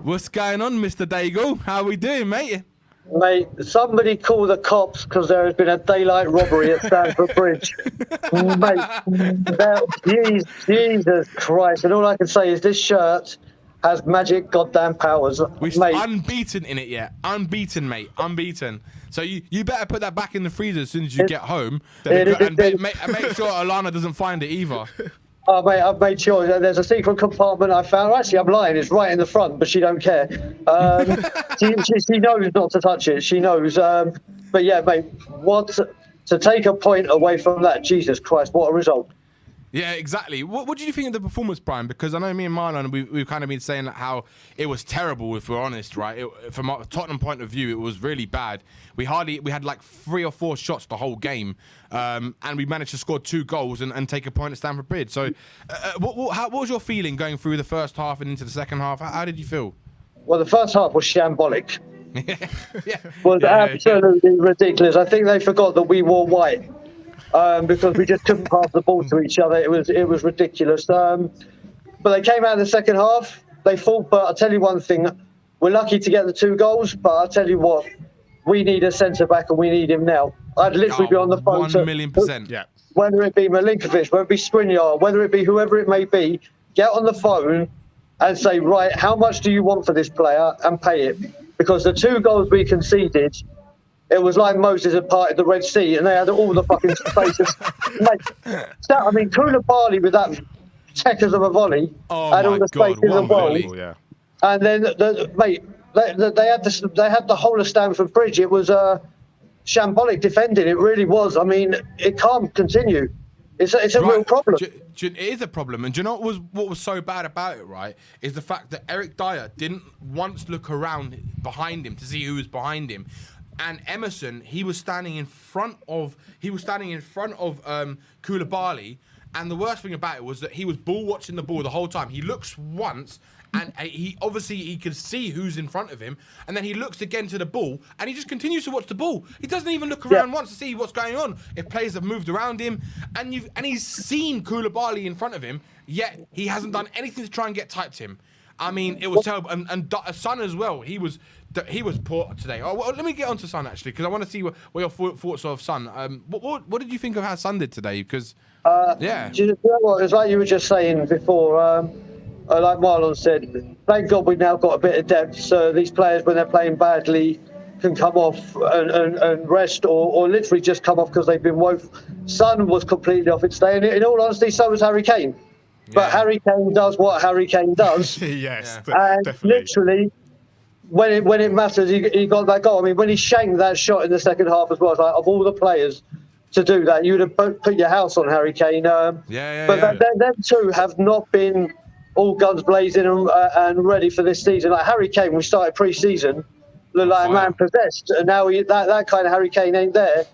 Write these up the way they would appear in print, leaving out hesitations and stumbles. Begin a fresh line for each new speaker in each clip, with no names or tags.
What's going on, Mr. Dagul? How we doing, mate?
Mate, somebody call the cops because there has been a daylight robbery at Stamford Bridge. Mate, Jesus Christ. And all I can say is this shirt has magic goddamn powers.
We're unbeaten in it yet. Unbeaten, mate. Unbeaten. So you better put that back in the freezer as soon as you get home. And make sure Alana doesn't find it either.
Oh, mate, I've made sure. There's a secret compartment I found. Actually, I'm lying. It's right in the front, but she don't care. She knows not to touch it. She knows. But yeah, mate, to take a point away from that, Jesus Christ, what a result.
Yeah, exactly. What did you think of the performance, Brian? Because I know me and Marlon, we've kind of been saying how it was terrible, if we're honest, right? From a Tottenham point of view, it was really bad. We had like 3 or 4 shots the whole game, and we managed to score 2 goals and take a point at Stamford Bridge. So what was your feeling going through the first half and into the second half? How did you feel?
Well, the first half was shambolic. Was absolutely ridiculous. I think they forgot that we wore white. Because we just couldn't pass the ball to each other. It was ridiculous. But they came out in the second half. They fought, but I'll tell you one thing. We're lucky to get the 2 goals, but I'll tell you what, we need a centre-back and we need him now. I'd literally be on the phone
1,000,000%. Yeah.
Whether it be Milinkovic, whether it be Skriniar, whether it be whoever it may be, get on the phone and say, right, how much do you want for this player, and pay it. Because the 2 goals we conceded, it was like Moses had parted the Red Sea, and they had all the fucking spaces. I mean, Koulibaly with that techers of a volley had all the space in the world. Yeah. And then, they had the whole of Stamford Bridge. It was shambolic defending. It really was. I mean, it can't continue. It's a real problem.
It is a problem. And do you know what was so bad about it, right? Is the fact that Eric Dyer didn't once look around behind him to see who was behind him. And Emerson, he was standing in front of Koulibaly, and the worst thing about it was that he was ball watching the ball the whole time. He looks once, and he could see who's in front of him, and then he looks again to the ball, and he just continues to watch the ball. He doesn't even look around once to see what's going on. If players have moved around him, and he's seen Koulibaly in front of him, yet he hasn't done anything to try and get tight to him. I mean, it was terrible. And Son as well. He was poor today. Oh, well, let me get on to Son, actually, because I want to see what your thoughts are of Son. What did you think of how Son did today? Because, yeah.
Do you know what? It's like you were just saying before, like Marlon said, thank God we've now got a bit of depth, so these players, when they're playing badly, can come off and rest or literally just come off because they've been woeful. Son was completely off its day, and in all honesty, so was Harry Kane. But Harry Kane does what Harry Kane does.
Yes,
and
definitely.
Literally, when it matters, he got that goal. I mean, when he shanked that shot in the second half as well, it's like, of all the players to do that, you'd have put your house on Harry Kane. Them 2 have not been all guns blazing and ready for this season. Like Harry Kane, we started pre-season, looked like a man possessed, and now that kind of Harry Kane ain't there.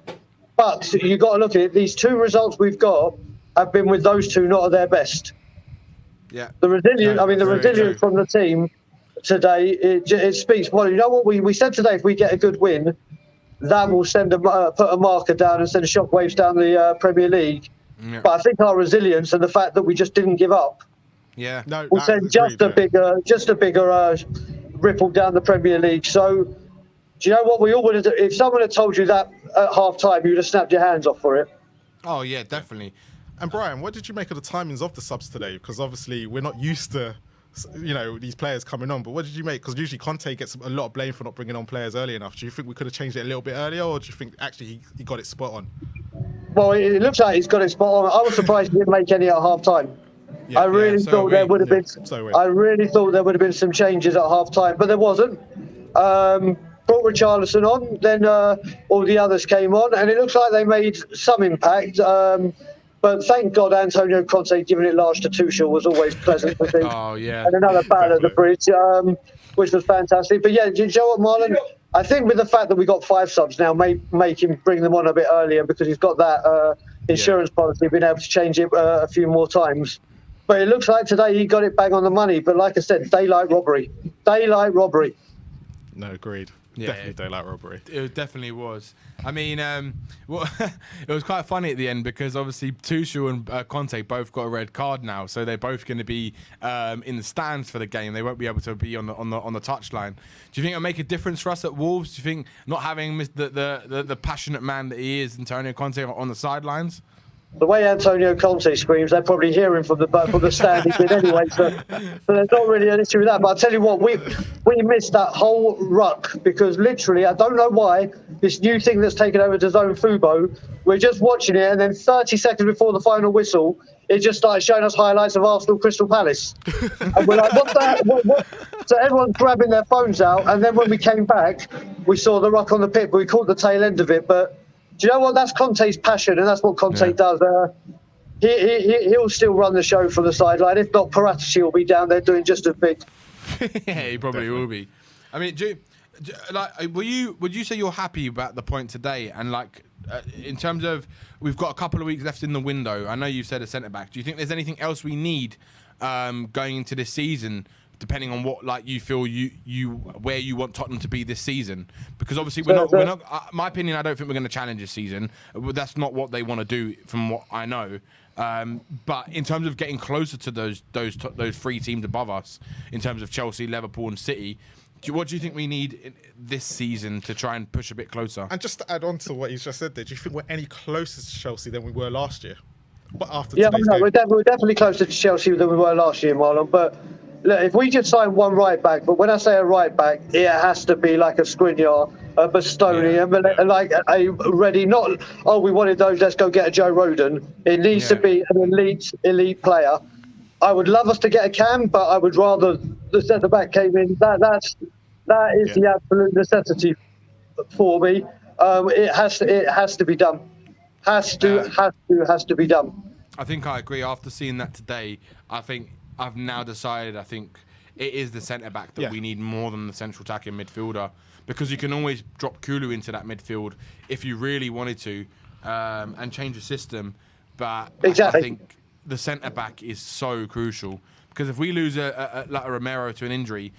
But you got to look at it. These 2 results we've got have been with those 2 not at their best.
Yeah,
the resilience from the team today, it speaks. Well, you know what we said today? If we get a good win, that will put a marker down and send shockwaves down the Premier League. Yeah. But I think our resilience and the fact that we just didn't give up, will send just a bigger ripple down the Premier League. So, do you know what we all would have? If someone had told you that at half time, you'd have snapped your hands off for it.
Oh yeah, definitely.
And Brian, what did you make of the timings of the subs today? Because obviously we're not used to, these players coming on. But what did you make? Because usually Conte gets a lot of blame for not bringing on players early enough. Do you think we could have changed it a little bit earlier, or do you think actually he got it spot on?
Well, it looks like he's got it spot on. I was surprised he didn't make any at half time. I really thought there would have been. I really thought there would have been some changes at half time, but there wasn't. Brought Richarlison on, then all the others came on, and it looks like they made some impact. But thank God Antonio Conte giving it large to Tuchel was always pleasant to see.
Oh, yeah.
And another battle at the bridge, which was fantastic. But yeah, do you know what, Marlon? I think with the fact that we got 5 subs now, make him bring them on a bit earlier because he's got that insurance policy, being able to change it a few more times. But it looks like today he got it bang on the money. But like I said, daylight robbery. Daylight robbery.
No, agreed. Definitely daylight robbery.
It definitely was. I mean, well, it was quite funny at the end because obviously Tuchel and Conte both got a red card now, so they're both going to be in the stands for the game. They won't be able to be on the touchline. Do you think it'll make a difference for us at Wolves? Do you think not having the passionate man that he is, Antonio Conte, on the sidelines?
The way Antonio Conte screams, they're probably hearing from the stand he's in anyway, so there's not really an issue with that. But I'll tell you what, we missed that whole ruck because literally, I don't know why, this new thing that's taken over to Zone Fubo, we're just watching it and then 30 seconds before the final whistle, it just started showing us highlights of Arsenal Crystal Palace. And we're like, what the what? So everyone's grabbing their phones out, and then when we came back, we saw the ruck on the pit, but we caught the tail end of it. But do you know what? That's Conte's passion, and that's what Conte does. He'll still run the show from the sideline. If not, Paratici will be down there doing just as big.
Yeah, he probably will be. I mean, would you say you're happy about the point today? And like, in terms of, we've got a couple of weeks left in the window. I know you said a centre back. Do you think there's anything else we need going into this season? Depending on what you feel where you want Tottenham to be this season, because obviously we're not. My opinion, I don't think we're going to challenge this season. That's not what they want to do, from what I know. But in terms of getting closer to those three teams above us, in terms of Chelsea, Liverpool, and City, what do you think we need this season to try and push a bit closer?
And just to add on to what you just said there, do you think we're any closer to Chelsea than we were last year? But after today's game?
We're definitely closer to Chelsea than we were last year, Marlon. But look, if we just sign one right back, but when I say a right back, it has to be like a Skriniar, a Bastoni, and like a ready. Not we wanted those. Let's go get a Joe Rodon. It needs to be an elite player. I would love us to get a Cam, but I would rather the centre back came in. That is the absolute necessity for me. It has to be done. Has to be done.
I think I agree. After seeing that today, I think I've now decided. I think it is the centre back that we need more than the central attacking midfielder, because you can always drop Kulu into that midfield if you really wanted to, and change the system. But
exactly.
I think the centre back is so crucial, because if we lose a Romero to an injury,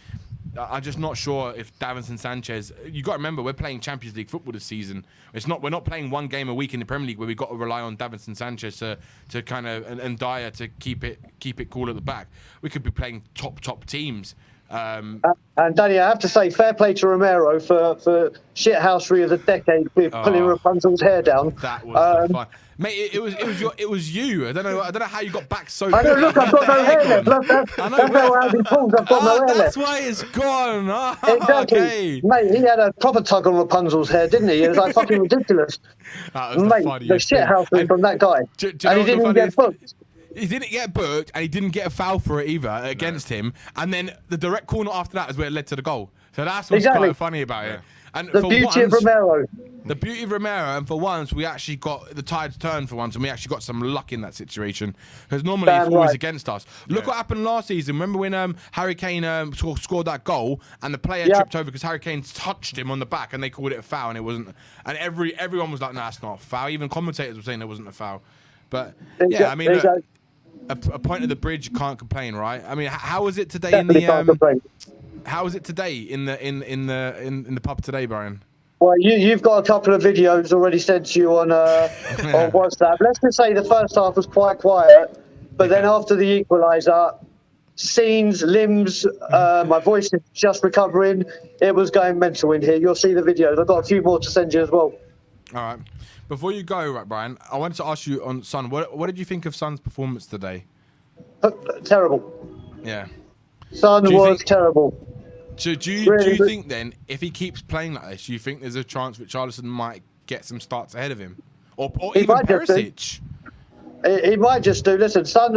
I'm just not sure if Davinson Sanchez. You got to remember, we're playing Champions League football this season. We're not playing one game a week in the Premier League where we've got to rely on Davinson Sanchez to kind of and Dyer to keep it cool at the back. We could be playing top teams.
And Danny, I have to say, fair play to Romero for shithousery of the decade with pulling Rapunzel's hair down.
That was the fun. Mate, it was you. I don't know how you got back so.
I know. Look, I've got no hair left. That's how Andy pulls. I've got no hair left.
That's why it's gone.
Exactly,
okay.
Mate. He had a proper tug on Rapunzel's hair, didn't he? It was like fucking ridiculous.
That was
mate, the shithousery from that guy, and he didn't even get booked.
He didn't get booked, and he didn't get a foul for it either against him. And then the direct corner after that is where it led to the goal. So that's what's quite funny about it. And
the beauty of Romero.
The beauty of Romero, and for once, we actually got the tides turned for once, and we actually got some luck in that situation. Because normally it's always against us. Look what happened last season. Remember when Harry Kane scored that goal, and the player tripped over because Harry Kane touched him on the back, and they called it a foul, and it wasn't. And everyone was like, "No, it's not a foul." Even commentators were saying it wasn't a foul. But yeah, I mean, look, a point of the bridge, you can't complain, right? I mean, how was it today How was it today in the pub today, Brian?
Well, you've got a couple of videos already sent to you on WhatsApp. Let's just say the first half was quite quiet, but then after the equaliser, scenes, limbs, my voice is just recovering. It was going mental in here. You'll see the videos. I've got a few more to send you as well.
All right. Before you go, Brian, I wanted to ask you on Son. What did you think of Son's performance today?
Terrible.
Yeah.
Son was terrible.
So do you think then, if he keeps playing like this, do you think there's a chance that Richarlison might get some starts ahead of him? Or even Perisic?
He might just do. Listen, Son,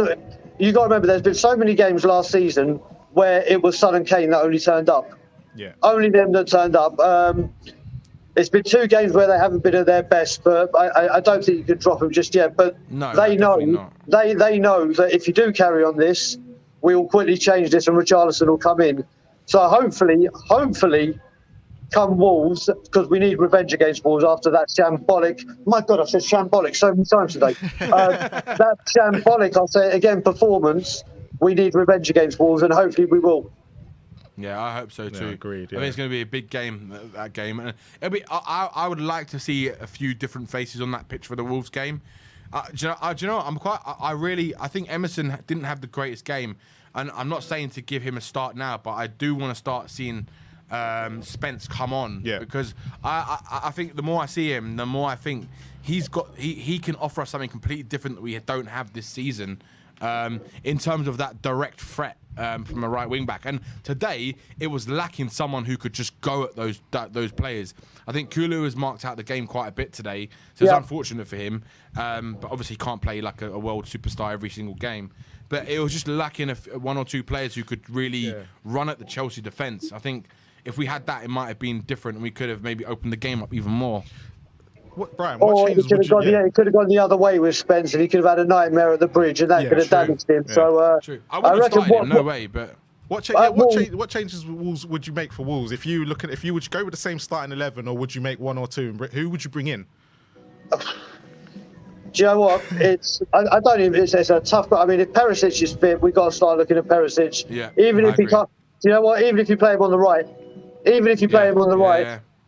you got to remember, there's been so many games last season where it was Son and Kane that only turned up. Yeah. Only them that turned up. It's been 2 games where they haven't been at their best, but I don't think you can drop them just yet. But they know that if you do carry on this, we will quickly change this and Richarlison will come in. So hopefully, come Wolves, because we need revenge against Wolves after that shambolic. My God, I've said shambolic so many times today. That shambolic, I'll say it again, performance. We need revenge against Wolves, and hopefully we will.
Yeah, I hope so too.
Agreed.
I think it's going to be a big game, that game. And it'll be. I would like to see a few different faces on that pitch for the Wolves game. Do you know? I think Emerson didn't have the greatest game, and I'm not saying to give him a start now, but I do want to start seeing Spence come on.
Yeah.
Because I think the more I see him, the more I think he can offer us something completely different that we don't have this season. In terms of that direct threat from a right wing back, and today it was lacking someone who could just go at those players. I think Kulu has marked out the game quite a bit today, so it's unfortunate for him. But obviously, he can't play like a world superstar every single game. But it was just lacking one or two players who could really run at the Chelsea defence. I think if we had that, it might have been different, and we could have maybe opened the game up even more.
Brian,
Or
what
he
changes
could
would
have
you...
gone, he could have gone the other way with Spence, and he could have had a nightmare at the bridge, and that could have damaged him.
Yeah.
So
True. I wouldn't have started him, no way. But
What changes Wolves would you make for Wolves if you would go with the same starting 11, or would you make one or two? Who would you bring in?
Do you know what? I don't even. It's a tough. I mean, if Perisic is fit, we got to start looking at Perisic.
Yeah,
Even
I
if he
agree.
can't. Do you know what? Even if you play him on the right,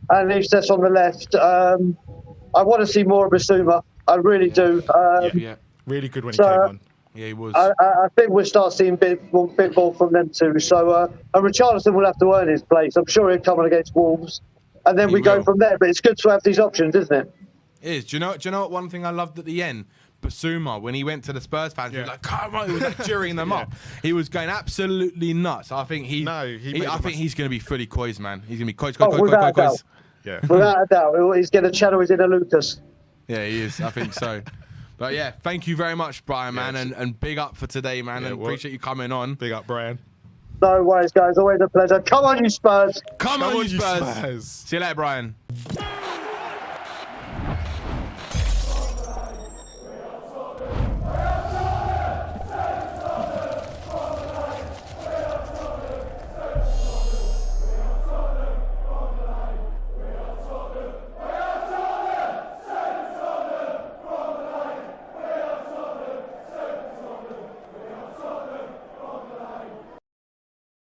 and leave Cess on the left, I want to see more of Basuma. I really do.
Really good when he came on.
Yeah, he was.
I think we'll start seeing bit more from them too. So, and Richarlison will have to earn his place. I'm sure he'll come on against Wolves, and then we go from there. But it's good to have these options, isn't it?
It is. Do you know what? One thing I loved at the end, Basuma, when he went to the Spurs fans, he was like, "Come on!" He was like cheering them up. He was going absolutely nuts. I think I think he's going to be fully COYS, man. He's going to be COYS.
Yeah.
Without a doubt, he's going to channel his inner Lucas.
Yeah, he is. I think so. But yeah, thank you very much, Brian, man, and big up for today, man, and appreciate you coming on.
Big up, Brian.
No worries, guys. Always a pleasure. Come on, you Spurs.
Come on, you Spurs. See you later, Brian.